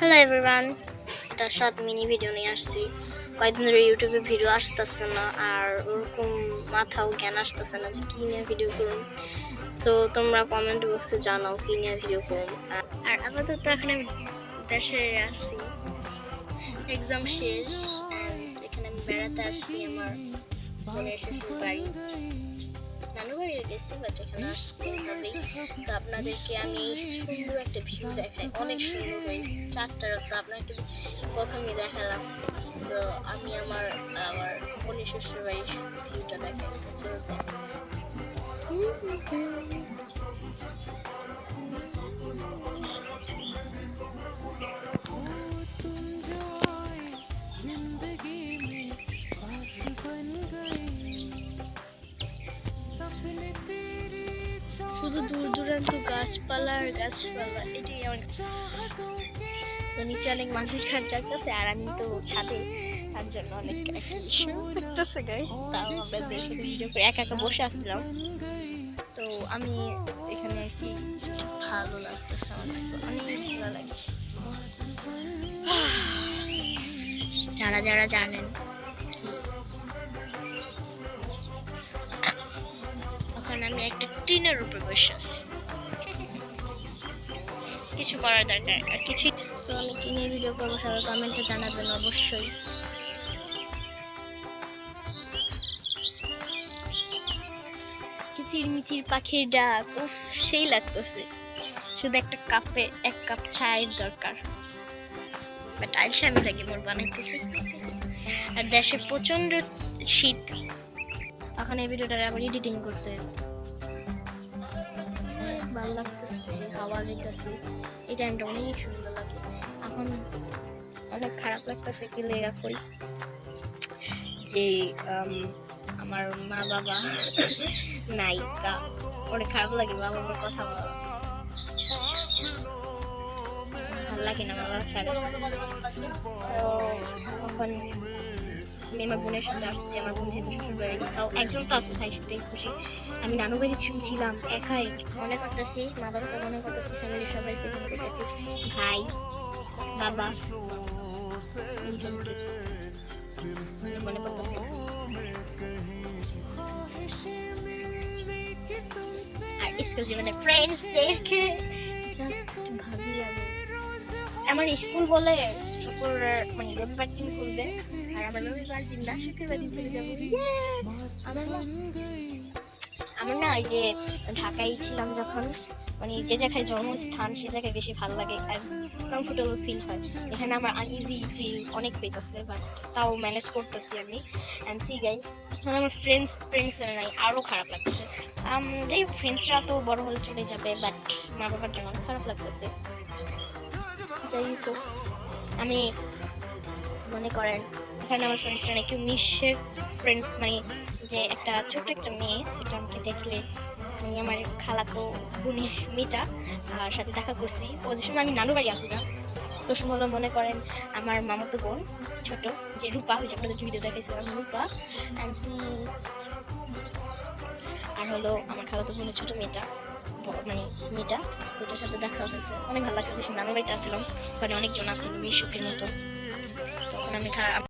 Hello everyone, একটা short mini video নিয়ে আসছি। কয়েকদিন ধরে ইউটিউবে ভিডিও আসতেছে না, আর ওরকম মাথাও জ্ঞান আসতেছে না যে কী নিয়ে ভিডিও করুন। সো তোমরা কমেন্ট বক্সে জানাও কী নিয়ে ভিডিও করুন। আর আপাতত এখানে আমি দেশে আসি, এক্সাম শেষ, অ্যান্ড এখানে আমি বেড়াতে আসছি আমার বোনের শ্বশুর বাড়ি। নানু বাড়িও গেছি, বাট এখানে আসছি এভাবেই। তো আপনাদেরকে আমি সুন্দর একটা ভিউ দেখাই, অনেক সুন্দর এই চারটা রাস্তা আপনাকে প্রথমে দেখালাম। তো আমি আমার আমার বোনের শ্বশুর বাড়ির ভিউটা দেখাই, চলতে শুধু দূর দূরান্ত গাছপালা আর গাছপালা, এটাই আমার। তো নিচে অনেক মানুষ গান জাগতেছে, আর আমি তো ছাদে, তার জন্য অনেক একটা ইস্যু করতেছে গাইস। তাও আমাদের সাথে ভিডিও করে একা একা বসে আসছিলাম। তো আমি এখানে আর কি ভালো লাগতেছে, অনেক ভালো লাগছে। যারা যারা জানেন কি ওখানে আমি একটা টিনের উপর বসে আছি, কিছু করার দরকার আর কিছুই। তো আমি কি নিয়ে ভিডিও করবো সবাই কমেন্টে জানাবেন অবশ্যই। কিচিরমিচির পাখির ডাক, উফ সেই লাগতেছে। শুধু একটা কাপে এক কাপ চায়ের দরকার, বাট আলসামি লাগে মোর বানাইতে। আর দেশে প্রচন্ড শীত, এখন এই ভিডিওটা আবার এডিটিং করতে ভালো লাগতেছে, হাওয়া যাইতেছে, এই টাইমটা অনেক সুন্দর লাগে। এখন অনেক খারাপ লাগতেছে কি লেগা করি যে আমার মা বাবা নাই, অনেক খারাপ লাগে মা বাবার কথা বলা, ভালো লাগে না বাবার সাথে। তো এখন আমি আমার বোনের সাথে আসছি, আমার বোন যেহেতু শ্বশুর বাড়ি, তাও একজন তো আছে, ভাই সেটাই খুশি। আমি নানু বাড়ি ছিলাম একাই, মনে করতেছি মা বাবাকে, মনে করতেছি ফ্যামিলির সবাইকে মনে করতেছি, ভাই বাবা তিনজনকে মনে করতেছি। আর স্কুল জীবনে ফ্রেন্ডসদেরকে জাস্ট ভাবি আমি, আমার স্কুল বলে শুক্রবার মানে রবিবার দিন খুলবে, আর আমার রবিবার দিন না শুক্রবার দিন চলে যাবো। আমার না এই যে ঢাকায় ছিলাম যখন, মানে যে জায়গায় জন্মস্থান সে জায়গায় বেশি ভালো লাগে আর কমফোর্টেবল ফিল হয়। এখানে আমার আনইজি ফিল অনেক পেতেছে, বাট তাও ম্যানেজ করতেছি আমি। অ্যান্ড সি গাইস, এখন আমার ফ্রেন্ডসরা নাই, আরও খারাপ লাগতেছে। এই ফ্রেন্ডসরা তো বড় হলে চলে যাবে, বাট মা বাবার জন্য অনেক খারাপ লাগতেছে। যাই হোক, আমি মনে করেন এখানে আমার ফ্রেন্ডসরা নাকি মিশের ফ্রেন্ডস, মানে যে একটা ছোট্ট একটা মেয়ে যেটা আমাকে দেখলে মানে আমার খালাতো বোনের মেয়েটা সাথে দেখা করছি। ও যে সময় আমি নানু বাড়ি আসি না, তো সময় হলো মনে করেন আমার মামাতো বোন ছোট, যে রূপা, ওই যে আপনাদেরকে ভিডিও দেখাইছিলাম রূপা, আর হলো আমার খালাতো বোনের ছোট মেয়েটা, মানে মেয়েটা, ওইটার সাথে দেখা হয়েছে, অনেক ভালো লাগছে। নানু বাড়িতে আসছিলাম, ওখানে অনেকজন আসছিল, সুখের মতো। তখন আমি